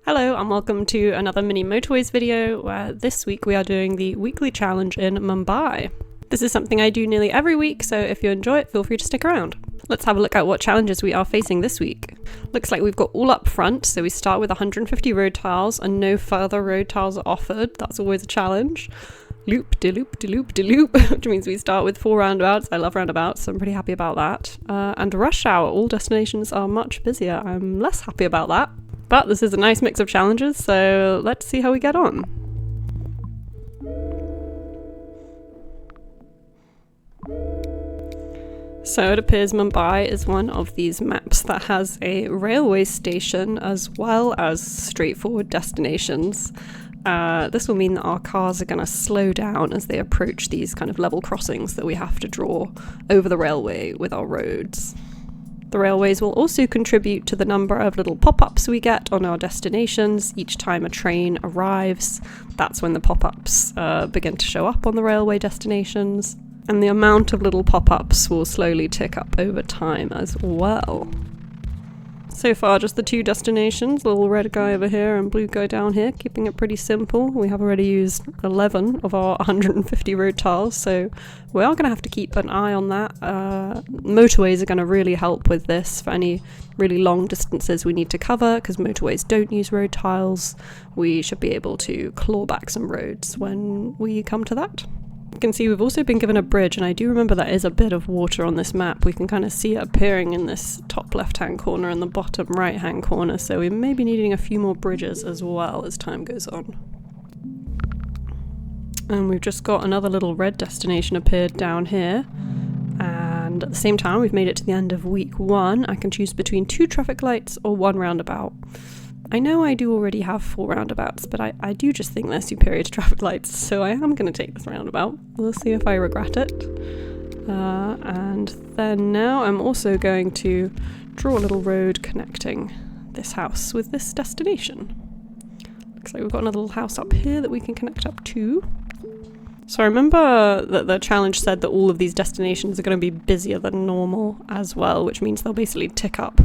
Hello and welcome to another Mini Motorways video where this week we are doing the weekly challenge in Mumbai. This is something I do nearly every week, so if you enjoy it, feel free to stick around. Let's have a look at what challenges we are facing this week. Looks like we've got all up front, so we start with 150 road tiles and no further road tiles are offered. That's always a challenge. Loop-de-loop-de-loop-de-loop, which means we start with 4 roundabouts. I love roundabouts, so I'm pretty happy about that. And rush hour, all destinations are much busier. I'm less happy about that. But this is a nice mix of challenges, so let's see how we get on. So it appears Mumbai is one of these maps that has a railway station as well as straightforward destinations. This will mean that our cars are going to slow down as they approach these kind of level crossings that we have to draw over the railway with our roads. The railways will also contribute to the number of little pop-ups we get on our destinations each time a train arrives. That's when the pop-ups begin to show up on the railway destinations. And the amount of little pop-ups will slowly tick up over time as well. So far just the 2 destinations, little red guy over here and blue guy down here, keeping it pretty simple. We have already used 11 of our 150 road tiles, so we are going to have to keep an eye on that. Motorways are going to really help with this for any really long distances we need to cover, because motorways don't use road tiles. We should be able to claw back some roads when we come to that. You can see we've also been given a bridge, and I do remember there is a bit of water on this map. We can kind of see it appearing in this top left-hand corner and the bottom right-hand corner, so we may be needing a few more bridges as well as time goes on. And we've just got another little red destination appeared down here, and at the same time we've made it to the end of week 1. I can choose between 2 traffic lights or 1 roundabout. I know I do already have 4 roundabouts, but I do just think they're superior to traffic lights, so I am going to take this roundabout. We'll see if I regret it. And then now I'm also going to draw a little road connecting this house with this destination. Looks like we've got another little house up here that we can connect up to. So I remember that the challenge said that all of these destinations are going to be busier than normal as well, which means they'll basically tick up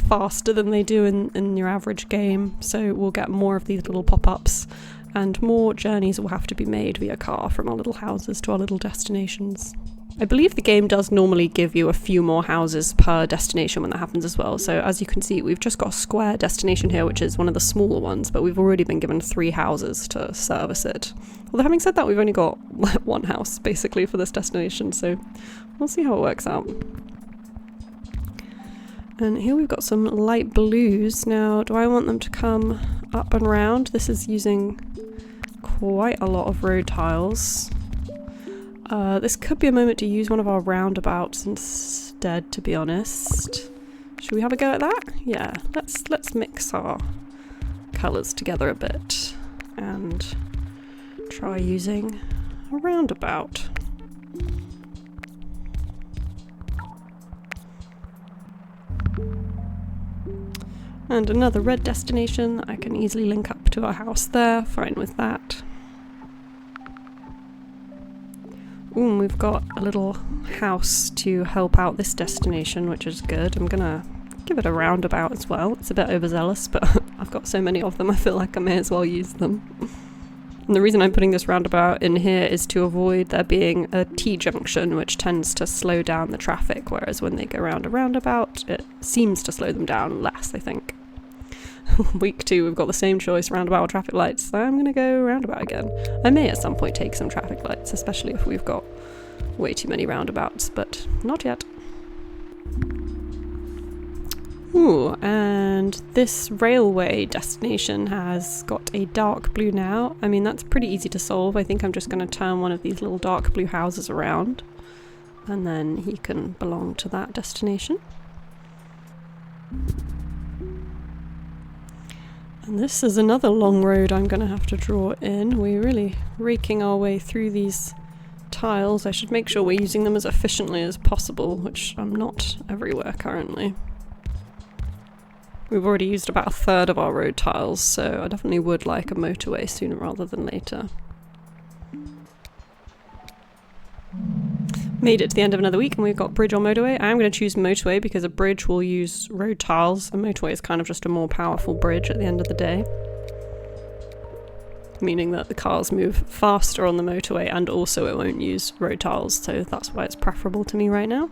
faster than they do in your average game, so we'll get more of these little pop-ups and more journeys will have to be made via car from our little houses to our little destinations. I believe the game does normally give you a few more houses per destination when that happens as well, so as you can see we've just got a square destination here, which is one of the smaller ones, but we've already been given 3 houses to service it. Although having said that, we've only got 1 house basically for this destination, so we'll see how it works out. And here we've got some light blues. Now, do I want them to come up and round? This is using quite a lot of road tiles. This could be a moment to use one of our roundabouts instead, to be honest. Should we have a go at that? Yeah, let's mix our colours together a bit and try using a roundabout. And another red destination I can easily link up to our house there, fine with that. Ooh, and we've got a little house to help out this destination, which is good. I'm gonna give it a roundabout as well. It's a bit overzealous, but I've got so many of them I feel like I may as well use them. And the reason I'm putting this roundabout in here is to avoid there being a T-junction, which tends to slow down the traffic, whereas when they go round a roundabout, it seems to slow them down less, I think. Week 2, we've got the same choice, roundabout or traffic lights, so I'm going to go roundabout again. I may at some point take some traffic lights, especially if we've got way too many roundabouts, but not yet. Ooh, and this railway destination has got a dark blue now. I mean, that's pretty easy to solve. I think I'm just going to turn one of these little dark blue houses around, and then he can belong to that destination. And this is another long road I'm going to have to draw in. We're really raking our way through these tiles. I should make sure we're using them as efficiently as possible, which I'm not everywhere currently. We've already used about 1/3 of our road tiles, so I definitely would like a motorway sooner rather than later. Made it to the end of another week and we've got bridge or motorway. I am going to choose motorway because a bridge will use road tiles. A motorway is kind of just a more powerful bridge at the end of the day. Meaning that the cars move faster on the motorway and also it won't use road tiles, so that's why it's preferable to me right now.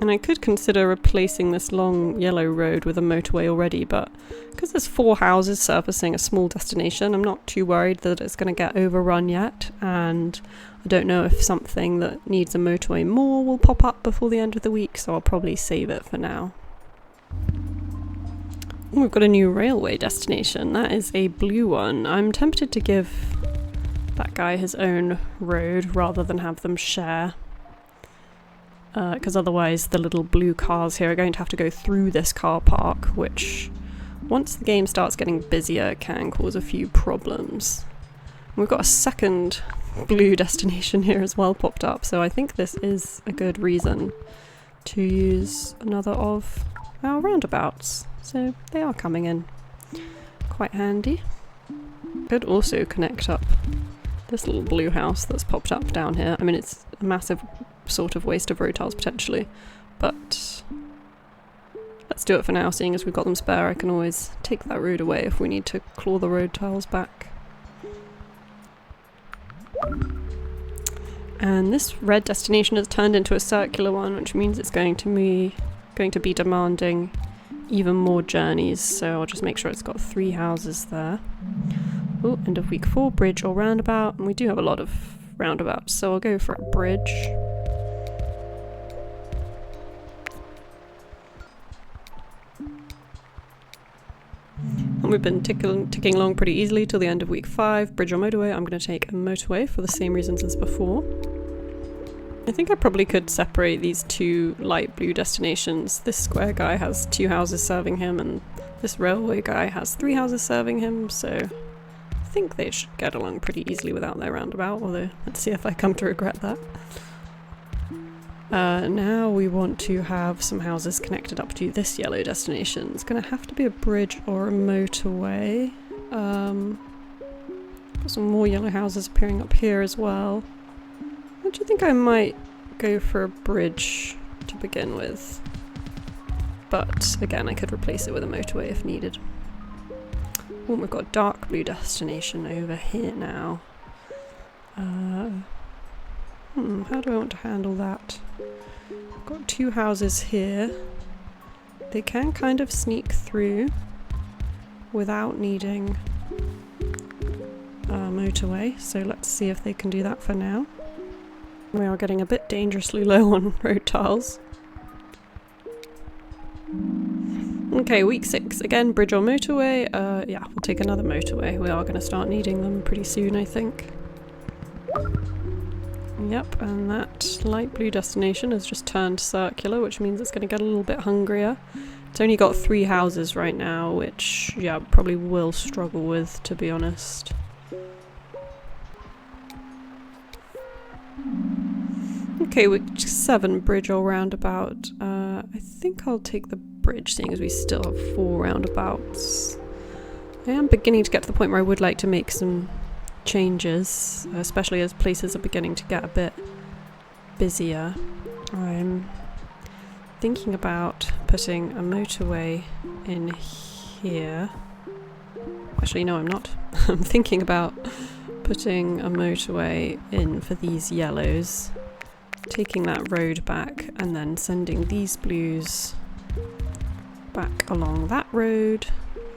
And I could consider replacing this long yellow road with a motorway already, but because there's 4 houses surfacing a small destination, I'm not too worried that it's going to get overrun yet, and I don't know if something that needs a motorway more will pop up before the end of the week, so I'll probably save it for now. We've got a new railway destination. That is a blue one. I'm tempted to give that guy his own road rather than have them share. Because otherwise the little blue cars here are going to have to go through this car park, which once the game starts getting busier can cause a few problems. We've got a second blue destination here as well popped up, so I think this is a good reason to use another of our roundabouts. So they are coming in quite handy. Could also connect up this little blue house that's popped up down here. I mean, it's a massive sort of waste of road tiles potentially, but let's do it for now. Seeing as we've got them spare, I can always take that road away if we need to claw the road tiles back. And this red destination has turned into a circular one, which means it's going to be demanding even more journeys, so I'll just make sure it's got 3 houses there. Oh, end of week 4, bridge or roundabout, and we do have a lot of roundabouts, so I'll go for a bridge. And we've been ticking along pretty easily till the end of week 5, bridge or motorway. I'm going to take a motorway for the same reasons as before. I think I probably could separate these 2 light blue destinations. This square guy has 2 houses serving him and this railway guy has 3 houses serving him, so I think they should get along pretty easily without their roundabout, although let's see if I come to regret that. Now we want to have some houses connected up to this yellow destination. It's going to have to be a bridge or a motorway. Got some more yellow houses appearing up here as well. I do think I might go for a bridge to begin with, but again I could replace it with a motorway if needed. Oh, we've got a dark blue destination over here now. How do I want to handle that? I've got 2 houses here. They can kind of sneak through without needing a motorway, so let's see if they can do that for now. We are getting a bit dangerously low on road tiles. Okay, week 6. Again, bridge or motorway. Yeah, we'll take another motorway. We are going to start needing them pretty soon, I think. Yep, and that light blue destination has just turned circular, which means it's going to get a little bit hungrier. It's only got 3 houses right now, which, yeah, probably will struggle with, to be honest. Okay, week 7, bridge or roundabout. I think I'll take the bridge, seeing as we still have 4 roundabouts. I am beginning to get to the point where I would like to make some changes, especially as places are beginning to get a bit busier. I'm thinking about putting a motorway in here. Actually, no, I'm not. I'm thinking about putting a motorway in for these yellows, taking that road back and then sending these blues back along that road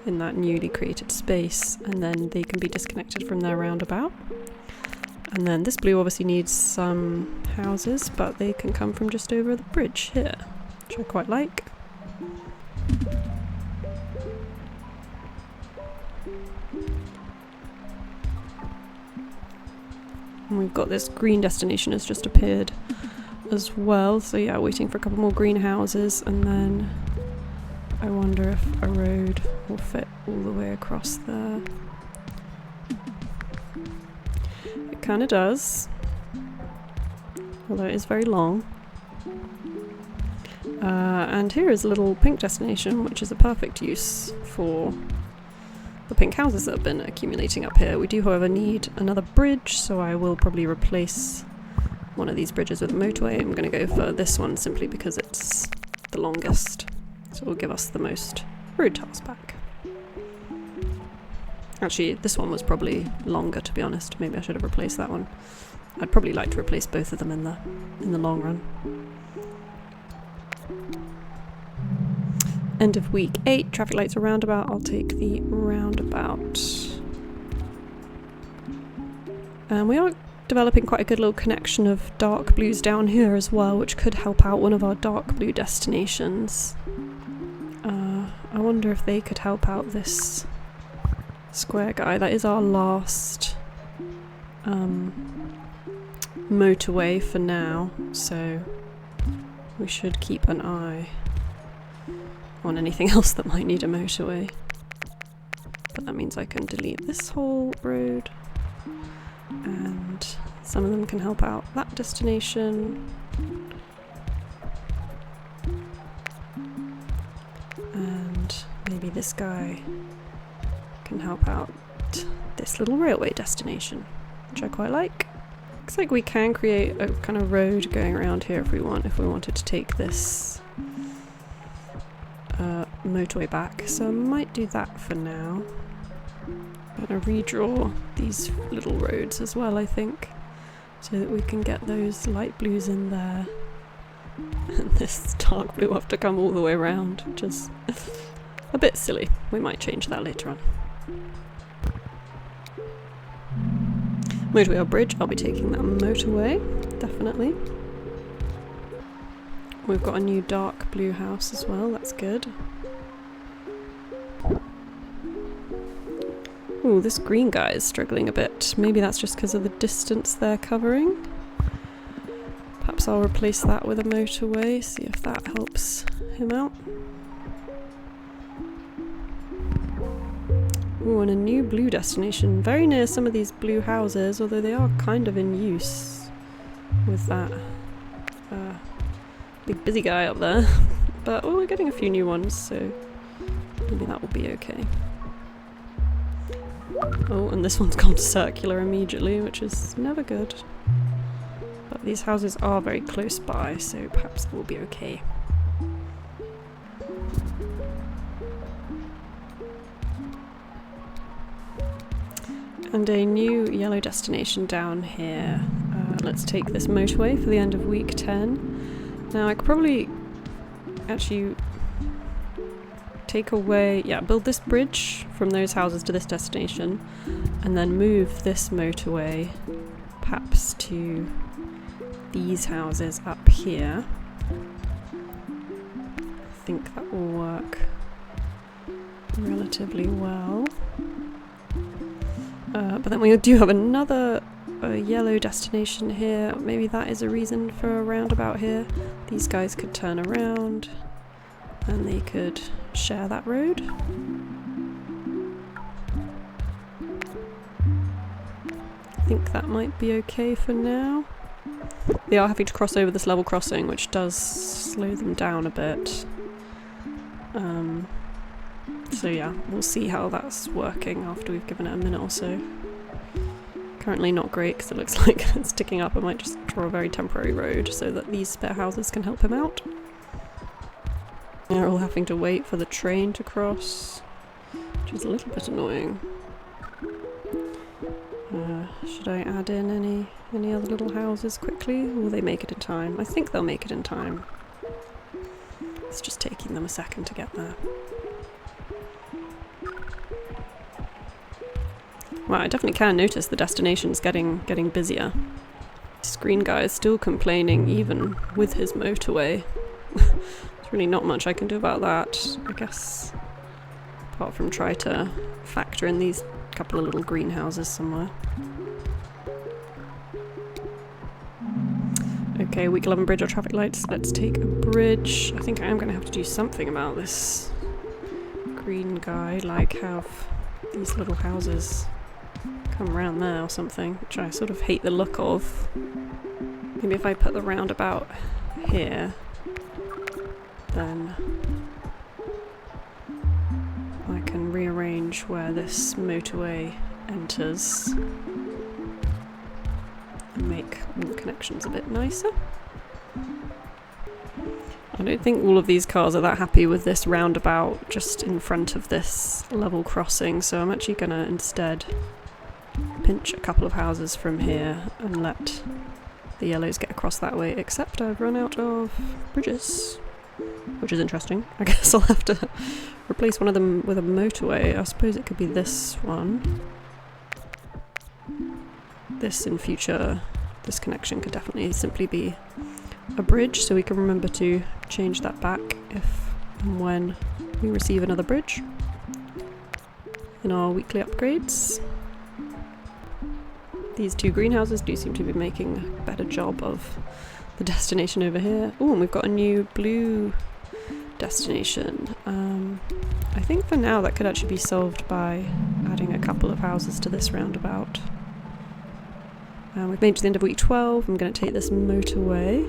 in that newly created space, and then they can be disconnected from their roundabout. And then this blue obviously needs some houses, but they can come from just over the bridge here, which I quite like. And we've got this green destination has just appeared as well, so yeah, waiting for a couple more green houses, and then I wonder if a road will fit all the way across there. It kind of does, although it is very long. And here is a little pink destination, which is a perfect use for the pink houses that have been accumulating up here. We do, however, need another bridge, so I will probably replace one of these bridges with a motorway. I'm going to go for this one simply because it's the longest. So it will give us the most road tiles back. Actually, this one was probably longer, to be honest. Maybe I should have replaced that one. I'd probably like to replace both of them in the long run. End of week 8, traffic lights are roundabout. I'll take the roundabout. And we are developing quite a good little connection of dark blues down here as well, which could help out one of our dark blue destinations. I wonder if they could help out this square guy. That is our last motorway for now, so we should keep an eye on anything else that might need a motorway. But that means I can delete this whole road, and some of them can help out that destination. And maybe this guy can help out this little railway destination, which I quite like. Looks like we can create a kind of road going around here if we wanted to take this motorway back. So I might do that for now. I'm going to redraw these little roads as well, I think, so that we can get those light blues in there. And this dark blue will have to come all the way around, which is a bit silly. We might change that later on. Motorway or bridge, I'll be taking that motorway, definitely. We've got a new dark blue house as well, that's good. Ooh, this green guy is struggling a bit. Maybe that's just because of the distance they're covering. Perhaps I'll replace that with a motorway, see if that helps him out. Ooh, and a new blue destination. Very near some of these blue houses, although they are kind of in use with that big busy guy up there. But we're getting a few new ones, so maybe that will be okay. Oh, and this one's gone circular immediately, which is never good. But these houses are very close by, so perhaps it will be okay. And a new yellow destination down here. Let's take this motorway for the end of week 10. Now I could probably actually take away, build this bridge from those houses to this destination, and then move this motorway perhaps to these houses up here. I think that will work relatively well. But then we do have another yellow destination here. Maybe that is a reason for a roundabout here. These guys could turn around and they could share that road. I think that might be okay for now. They are having to cross over this level crossing, which does slow them down a bit. So yeah, we'll see how that's working after we've given it a minute or so. Currently not great because it looks like it's ticking up. I might just draw a very temporary road so that these spare houses can help him out. They're all having to wait for the train to cross, which is a little bit annoying. Should I add in any other little houses quickly? Or will they make it in time? I think they'll make it in time. It's just taking them a second to get there. Well, I definitely can notice the destination's getting busier. This green guy is still complaining even with his motorway. There's really not much I can do about that, I guess. Apart from try to factor in these couple of little greenhouses somewhere. Okay, week 11 bridge or traffic lights. Let's take a bridge. I think I am going to have to do something about this green guy, like have these little houses come around there or something, which I sort of hate the look of. Maybe if I put the roundabout here, then I can rearrange where this motorway enters. and make all the connections a bit nicer. I don't think all of these cars are that happy with this roundabout just in front of this level crossing, so I'm actually going to instead pinch a couple of houses from here and let the yellows get across that way, except I've run out of bridges, which is interesting. I guess I'll have to replace one of them with a motorway. I suppose it could be this one. This in future, this connection could definitely simply be a bridge, so we can remember to change that back if and when we receive another bridge in our weekly upgrades. These two greenhouses do seem to be making a better job of the destination over here. Oh, and we've got a new blue destination. I think for now that could actually be solved by adding a couple of houses to this roundabout. We've made it to the end of week 12. I'm going to take this motorway.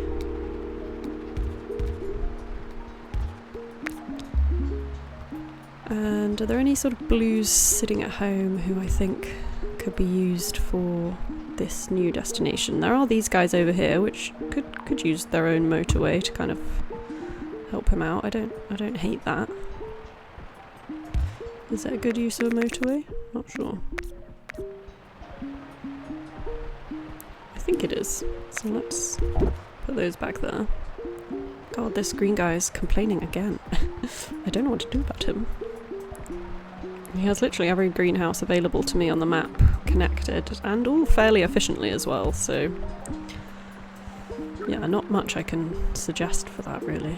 And are there any sort of blues sitting at home who I think could be used for this new destination? There are these guys over here which could use their own motorway to kind of help him out. I don't hate that. Is that a good use of a motorway? Not sure. I think it is. So let's put those back there. God, this green guy is complaining again. I don't know what to do about him. He has literally every greenhouse available to me on the map connected, and all fairly efficiently as well, so yeah, not much I can suggest for that really.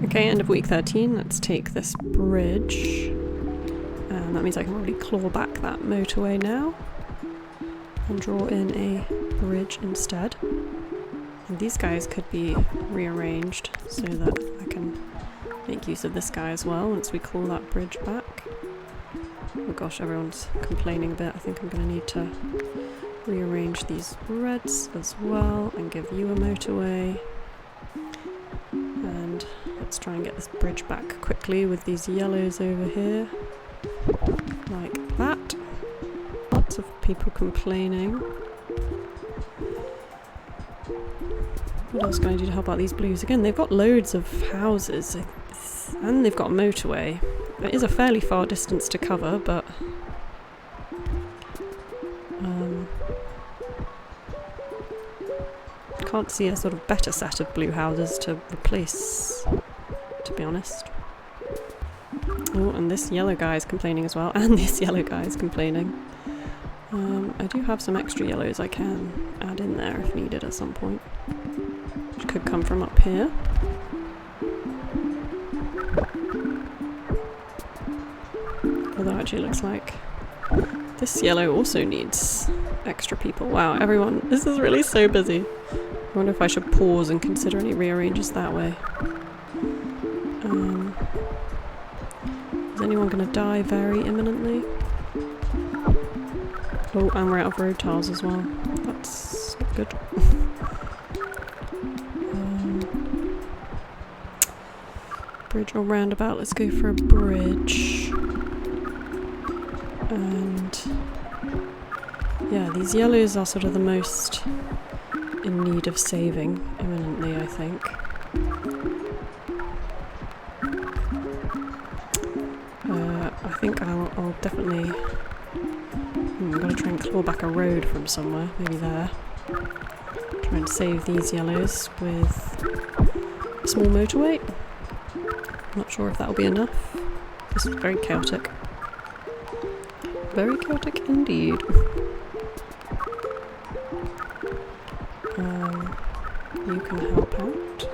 Okay, end of week 13, let's take this bridge, and that means I can probably claw back that motorway now and draw in a bridge instead. And these guys could be rearranged so that I can make use of this guy as well once we claw that bridge back. Oh gosh, everyone's complaining a bit. I think I'm going to need to rearrange these reds as well and give you a motorway. And let's try and get this bridge back quickly with these yellows over here. Like that. Lots of people complaining. What else can I do to help out these blues? Again, they've got loads of houses and they've got a motorway. It is a fairly far distance to cover, but can't see a sort of better set of blue houses to replace, to be honest. Oh, and this yellow guy is complaining as well, and this yellow guy is complaining. I do have some extra yellows I can add in there if needed at some point, which could come from up here. Although actually it looks like this yellow also needs extra people. Wow, everyone, this is really so busy. I wonder if I should pause and consider any rearranges that way. Is anyone going to die very imminently? Oh, and we're out of road tiles as well. That's not good. Bridge or roundabout? Let's go for a bridge. And yeah, these yellows are sort of the most in need of saving imminently, I think. I think I'll definitely... I'm going to try and claw back a road from somewhere, maybe there. Try and save these yellows with a small motorway. I'm not sure if that'll be enough. This is very chaotic. Very chaotic indeed. You can help out.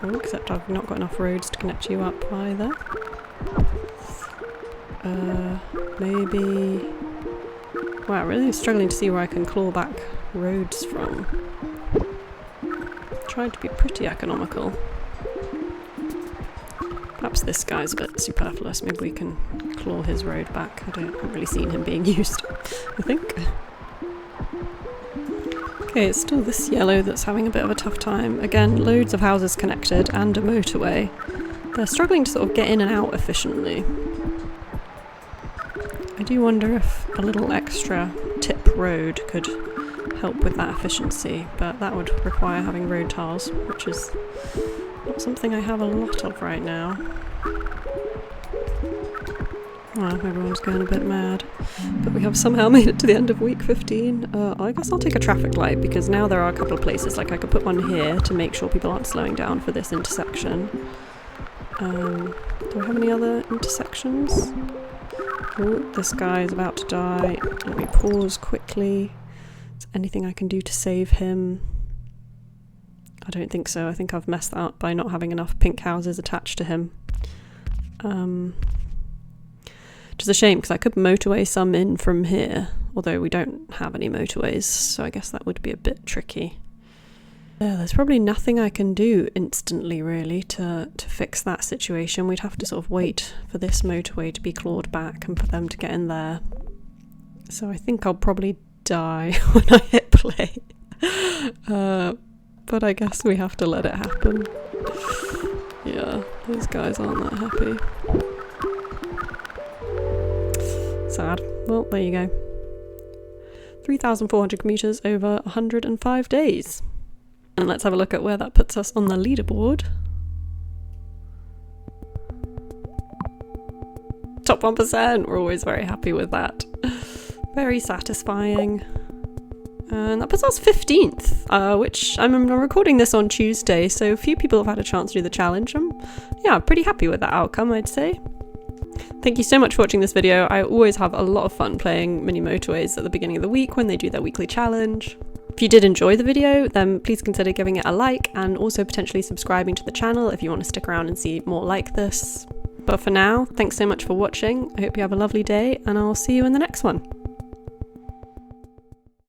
Oh, except I've not got enough roads to connect you up either. Maybe... Wow, really struggling to see where I can claw back roads from. Trying to be pretty economical. Perhaps this guy's a bit superfluous. Maybe we can claw his road back. I haven't really seen him being used, I think. Okay, it's still this yellow that's having a bit of a tough time. Again, loads of houses connected and a motorway. They're struggling to sort of get in and out efficiently. I do wonder if a little extra tip road could help with that efficiency, but that would require having road tiles, which is not something I have a lot of right now. Well, everyone's going a bit mad, but we have somehow made it to the end of week 15. I guess I'll take a traffic light, because now there are a couple of places, like I could put one here to make sure people aren't slowing down for this intersection. Do I have any other intersections? Oh, this guy is about to die. Let me pause quickly. Is there anything I can do to save him? I don't think so. I think I've messed that up by not having enough pink houses attached to him. Which is a shame, because I could motorway some in from here, although we don't have any motorways, so I guess that would be a bit tricky. Yeah, there's probably nothing I can do instantly, really, to fix that situation. We'd have to sort of wait for this motorway to be clawed back and for them to get in there. So I think I'll probably die when I hit play. But I guess we have to let it happen. Yeah, those guys aren't that happy. Sad. Well, there you go. 3,400 commuters over 105 days. And let's have a look at where that puts us on the leaderboard. Top 1%! We're always very happy with that. Very satisfying. And that puts us 15th, which I'm recording this on Tuesday, so a few people have had a chance to do the challenge. Yeah, pretty happy with that outcome, I'd say. Thank you so much for watching this video. I always have a lot of fun playing Mini Motorways at the beginning of the week when they do their weekly challenge. If you did enjoy the video, then please consider giving it a like and also potentially subscribing to the channel if you want to stick around and see more like this. But for now, thanks so much for watching. I hope you have a lovely day, and I'll see you in the next one.